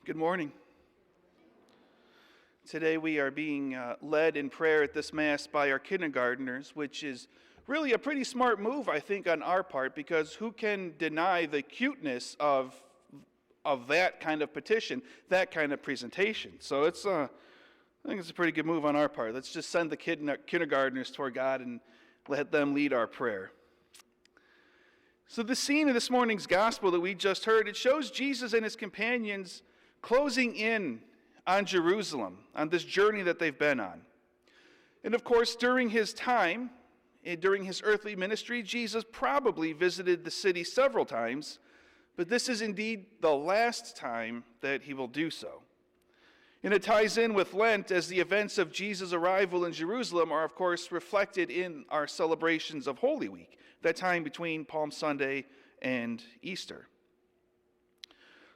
Good morning. Today we are being led in prayer at this Mass by our kindergartners, which is really a pretty smart move, I think, on our part, because who can deny the cuteness of that kind of petition, that kind of presentation? So I think it's a pretty good move on our part. Let's just send the kindergartners toward God and let them lead our prayer. So the scene of this morning's gospel that we just heard, it shows Jesus and his companions closing in on Jerusalem, on this journey that they've been on. And of course, during his time, during his earthly ministry, Jesus probably visited the city several times, but this is indeed the last time that he will do so. And it ties in with Lent, as the events of Jesus' arrival in Jerusalem are, of course, reflected in our celebrations of Holy Week, that time between Palm Sunday and Easter.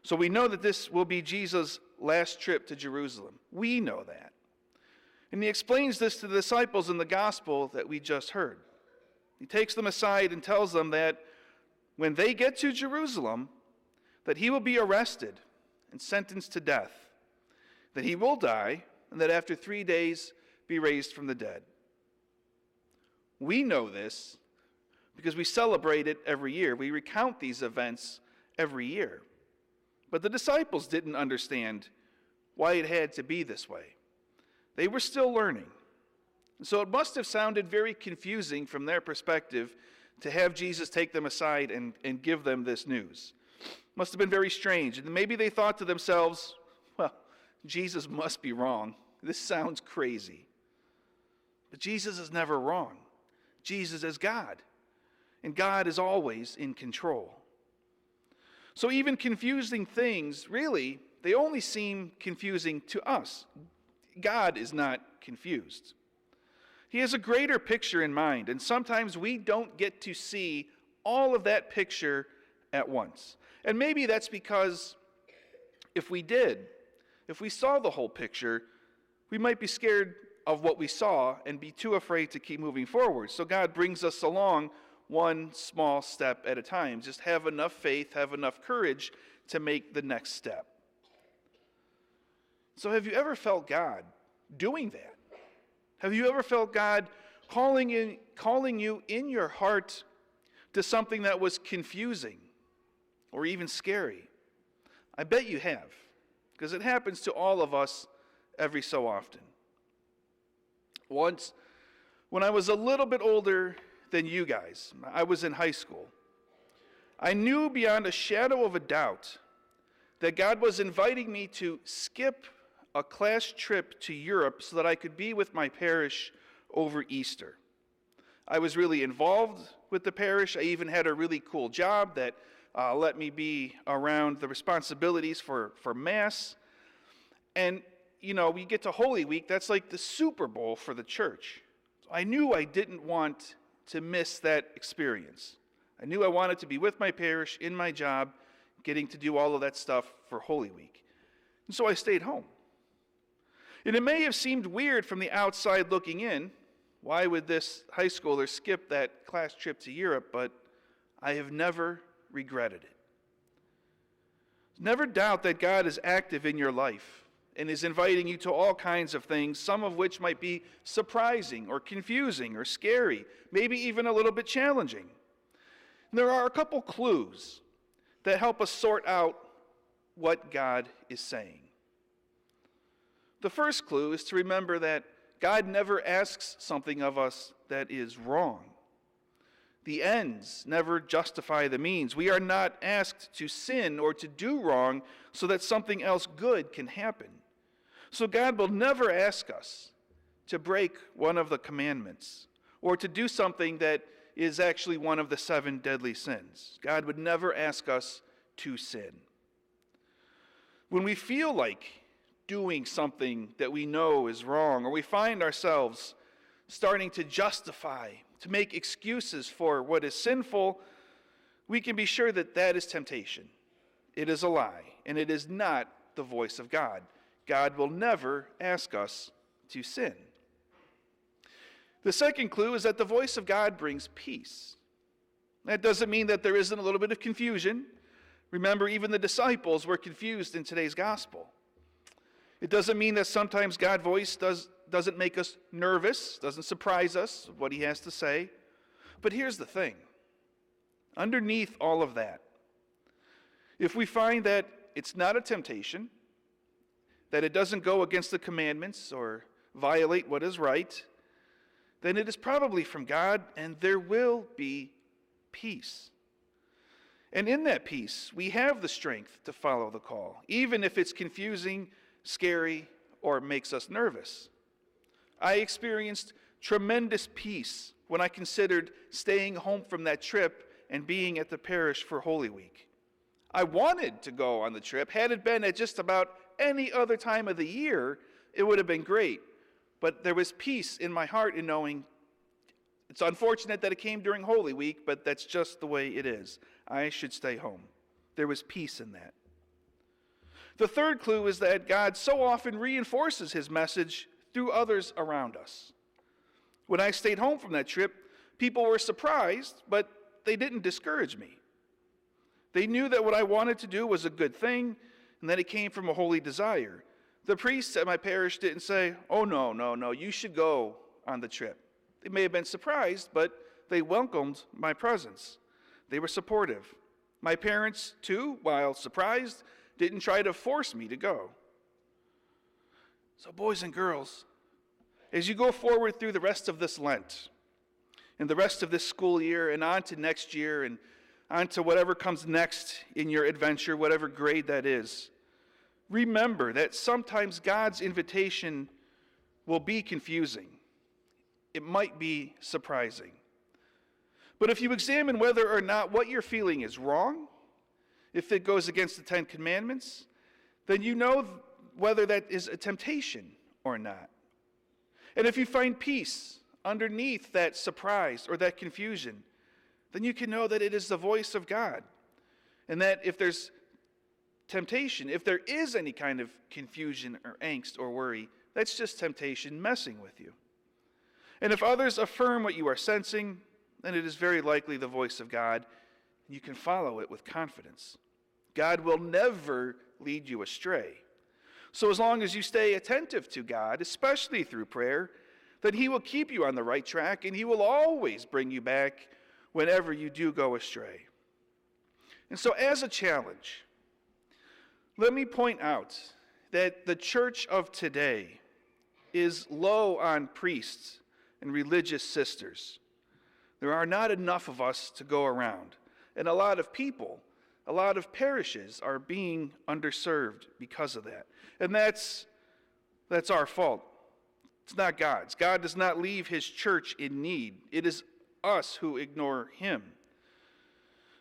So we know that this will be Jesus' last trip to Jerusalem. We know that. And he explains this to the disciples in the gospel that we just heard. He takes them aside and tells them that when they get to Jerusalem, that he will be arrested and sentenced to death, that he will die, and that after 3 days be raised from the dead. We know this because we celebrate it every year. We recount these events every year. But the disciples didn't understand why it had to be this way. They were still learning. So it must have sounded very confusing from their perspective to have Jesus take them aside and give them this news. Must have been very strange. And maybe they thought to themselves, well, Jesus must be wrong. This sounds crazy. But Jesus is never wrong. Jesus is God. And God is always in control. So even confusing things, really, they only seem confusing to us. God is not confused. He has a greater picture in mind, and sometimes we don't get to see all of that picture at once. And maybe that's because if we saw the whole picture, we might be scared of what we saw and be too afraid to keep moving forward. So God brings us along one small step at a time. Just have enough faith, have enough courage to make the next step. So have you ever felt God doing that? Have you ever felt God calling you in your heart to something that was confusing or even scary? I bet you have, because it happens to all of us every so often. Once, when I was a little bit older than you guys, I was in high school, I knew beyond a shadow of a doubt that God was inviting me to skip a class trip to Europe so that I could be with my parish over Easter. I was really involved with the parish. I even had a really cool job that let me be around the responsibilities for Mass. And, we get to Holy Week, that's like the Super Bowl for the church. I knew I didn't want to miss that experience. I knew I wanted to be with my parish, in my job, getting to do all of that stuff for Holy Week. And so I stayed home. And it may have seemed weird from the outside looking in. Why would this high schooler skip that class trip to Europe? But I have never regretted it. Never doubt that God is active in your life and is inviting you to all kinds of things, some of which might be surprising or confusing or scary, maybe even a little bit challenging. And there are a couple clues that help us sort out what God is saying. The first clue is to remember that God never asks something of us that is wrong. The ends never justify the means. We are not asked to sin or to do wrong so that something else good can happen. So God will never ask us to break one of the commandments or to do something that is actually one of the 7 deadly sins. God would never ask us to sin. When we feel like doing something that we know is wrong, or we find ourselves starting to justify, to make excuses for what is sinful, we can be sure that that is temptation. It is a lie, and it is not the voice of God. God will never ask us to sin. The second clue is that the voice of God brings peace. That doesn't mean that there isn't a little bit of confusion. Remember, even the disciples were confused in today's gospel. It doesn't mean that sometimes God's voice doesn't make us nervous, doesn't surprise us what he has to say. But here's the thing. Underneath all of that, if we find that it's not a temptation, that it doesn't go against the commandments or violate what is right, then it is probably from God, and there will be peace. And in that peace, we have the strength to follow the call, even if it's confusing, scary, or makes us nervous. I experienced tremendous peace when I considered staying home from that trip and being at the parish for Holy Week. I wanted to go on the trip. Had it been at just about any other time of the year, it would have been great. But there was peace in my heart in knowing it's unfortunate that it came during Holy Week, but that's just the way it is. I should stay home. There was peace in that. The third clue is that God so often reinforces his message through others around us. When I stayed home from that trip, people were surprised, but they didn't discourage me. They knew that what I wanted to do was a good thing, and that it came from a holy desire. The priests at my parish didn't say, "Oh, no, you should go on the trip." They may have been surprised, but they welcomed my presence. They were supportive. My parents, too, while surprised, didn't try to force me to go. So, boys and girls, as you go forward through the rest of this Lent, and the rest of this school year, and on to next year, and on to whatever comes next in your adventure, whatever grade that is, remember that sometimes God's invitation will be confusing. It might be surprising. But if you examine whether or not what you're feeling is wrong, if it goes against the Ten Commandments, then you know whether that is a temptation or not. And if you find peace underneath that surprise or that confusion, then you can know that it is the voice of God. And that if there's temptation, if there is any kind of confusion or angst or worry, that's just temptation messing with you. And if others affirm what you are sensing, then it is very likely the voice of God, and you can follow it with confidence. God will never lead you astray. So as long as you stay attentive to God, especially through prayer, then he will keep you on the right track, and he will always bring you back whenever you do go astray. And so as a challenge, let me point out that the church of today is low on priests and religious sisters. There are not enough of us to go around. And a lot of people, a lot of parishes are being underserved because of that. And that's our fault. It's not God's. God does not leave his church in need. It is us who ignore him.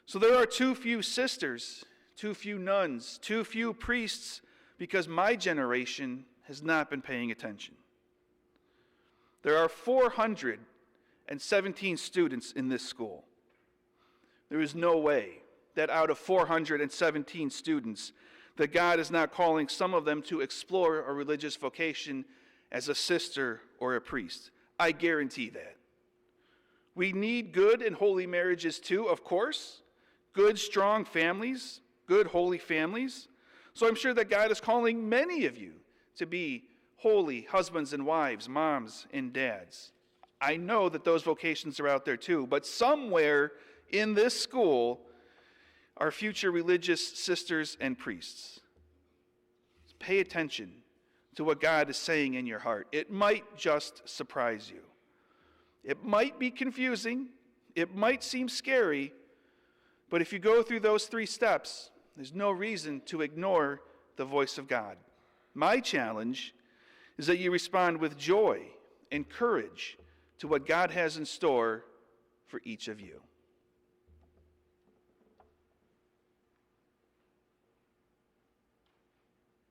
So there are too few sisters, too few nuns, too few priests, because my generation has not been paying attention. There are 417 students in this school. There is no way that out of 417 students that God is not calling some of them to explore a religious vocation as a sister or a priest. I guarantee that. We need good and holy marriages too, of course. Good, strong families, good, holy families. So I'm sure that God is calling many of you to be holy husbands and wives, moms and dads. I know that those vocations are out there too, but somewhere in this school are future religious sisters and priests. Pay attention to what God is saying in your heart. It might just surprise you. It might be confusing. It might seem scary. But if you go through those 3 steps, there's no reason to ignore the voice of God. My challenge is that you respond with joy and courage to what God has in store for each of you.